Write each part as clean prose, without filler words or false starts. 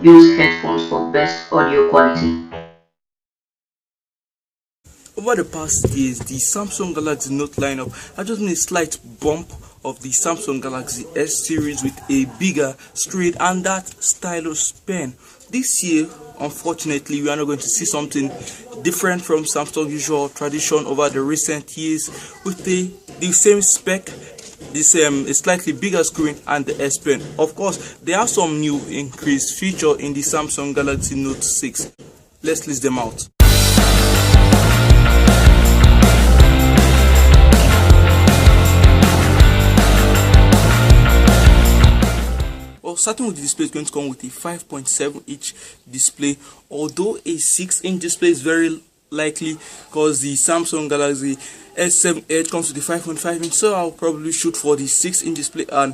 Use headphones for best audio quality. Over the past years, the Samsung Galaxy Note lineup has just been a slight bump of the Samsung Galaxy S series with a bigger screen and that stylus pen. This year, unfortunately, we are not going to see something different from Samsung's usual tradition over the recent years with the same spec, a slightly bigger screen and the S Pen. Of course, there are some new increased features in the Samsung Galaxy Note 6. Let's list them out. Well, starting with the display, is going to come with a 5.7-inch display, although a 6-inch display is very likely because the Samsung Galaxy S7 Edge comes with a 5.5-inch, so I'll probably shoot for the 6-inch display, and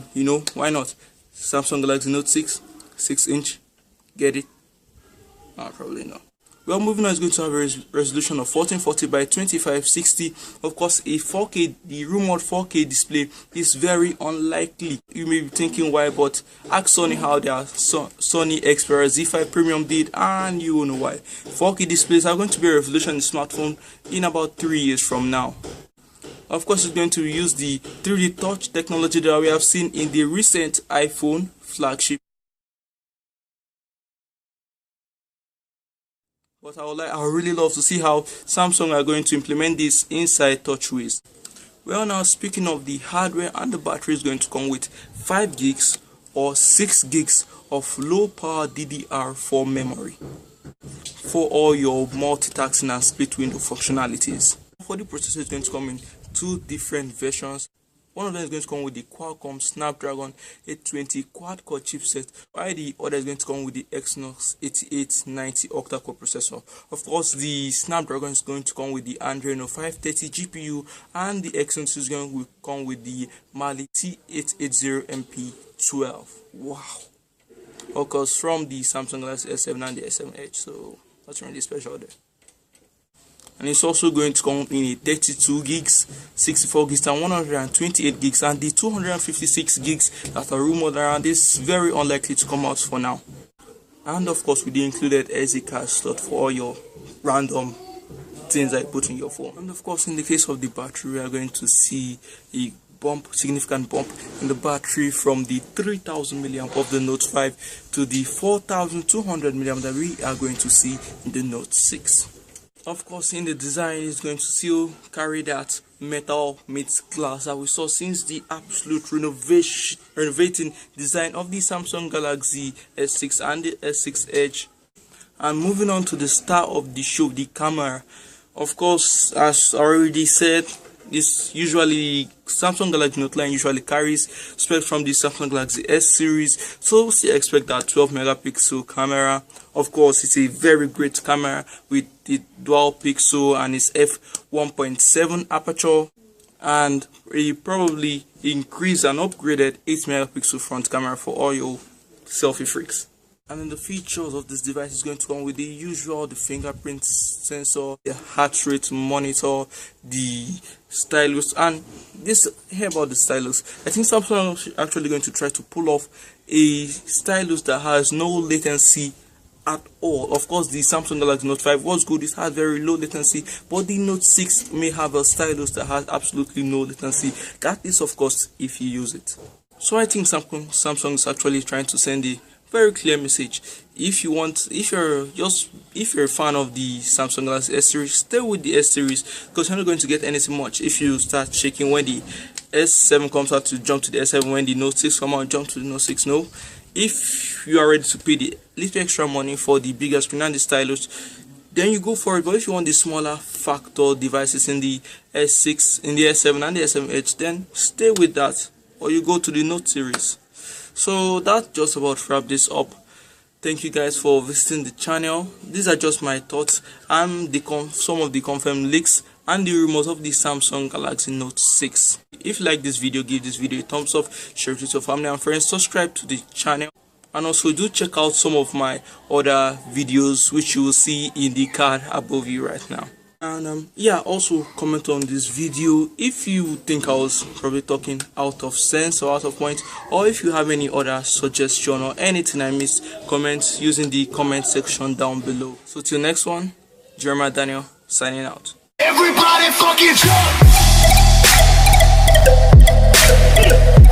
why not? Samsung Galaxy Note 6inch, get it? Probably not. Well, moving on, is going to have a resolution of 1440 by 2560. Of course, a 4K, the rumored 4K display is very unlikely. You may be thinking why, but ask Sony how their Sony Xperia Z5 Premium did, and you will know why. 4K displays are going to be a revolution in smartphone in about 3 years from now. Of course, it's going to use the 3D touch technology that we have seen in the recent iPhone flagship. But I would really love to see how Samsung are going to implement this inside TouchWiz. Well, now speaking of the hardware, and the battery is going to come with 5 gigs or 6 gigs of low power DDR4 memory for all your multitasking and split window functionalities. For the processor, is going to come in 2 different versions. One of them is going to come with the Qualcomm Snapdragon 820 quad-core chipset, while the other is going to come with the Exynos 8890 octa-core processor. Of course, the Snapdragon is going to come with the Adreno 530 GPU, and the Exynos is going to come with the Mali T880 MP12. Wow! Of course, from the Samsung Galaxy S7 and the S7 Edge, so that's really special there. And it's also going to come in a 32 gigs, 64 gigs and 128 gigs, and the 256 gigs that are rumored around is very unlikely to come out for now. And of course, with the included SD card slot for all your random things that you put in your phone. And of course, in the case of the battery, we are going to see a significant bump in the battery from the 3000 mAh of the Note 5 to the 4200 mAh that we are going to see in the Note 6. Of course, in the design, is going to still carry that metal meets glass that we saw since the absolute renovating design of the Samsung Galaxy S6 and the S6 Edge. And moving on to the star of the show, the camera. Of course, as already said, this usually Samsung Galaxy Note line usually carries specs from the Samsung Galaxy S series, so still expect that 12 megapixel camera. Of course, it's a very great camera with the dual pixel and its f1.7 aperture, and a probably increased and upgraded 8 megapixel front camera for all your selfie freaks. And then the features of this device is going to come with the usual, the fingerprint sensor, the heart rate monitor, the stylus, and this here about the stylus. I think Samsung is actually going to try to pull off a stylus that has no latency at all. Of course, the Samsung Galaxy Note 5 was good, it had very low latency, but the Note 6 may have a stylus that has absolutely no latency. That is, of course, if you use it. So I think Samsung is actually trying to send a very clear message. If you're a fan of the Samsung Galaxy S series, stay with the S series, because you're not going to get anything much if you start shaking when the S7 comes out to jump to the S7, when the Note 6 comes out jump to the Note 6. No, if you are ready to pay the little extra money for the bigger screen and the stylus, then you go for it. But if you want the smaller factor devices in the S6, in the S7 and the S7 Edge, then stay with that, or you go to the Note series. So that just about wrap this up. Thank you guys for visiting the channel. These are just my thoughts and some of the confirmed leaks and the rumors of the Samsung Galaxy Note 6. If you like this video, give this video a thumbs up, share it with your family and friends, subscribe to the channel, and also do check out some of my other videos which you will see in the card above you right now. And yeah, also comment on this video if you think I was probably talking out of sense or out of point, or if you have any other suggestion or anything I missed, comment using the comment section down below. So till next one, Jeremiah Daniel signing out. Everybody fucking jump!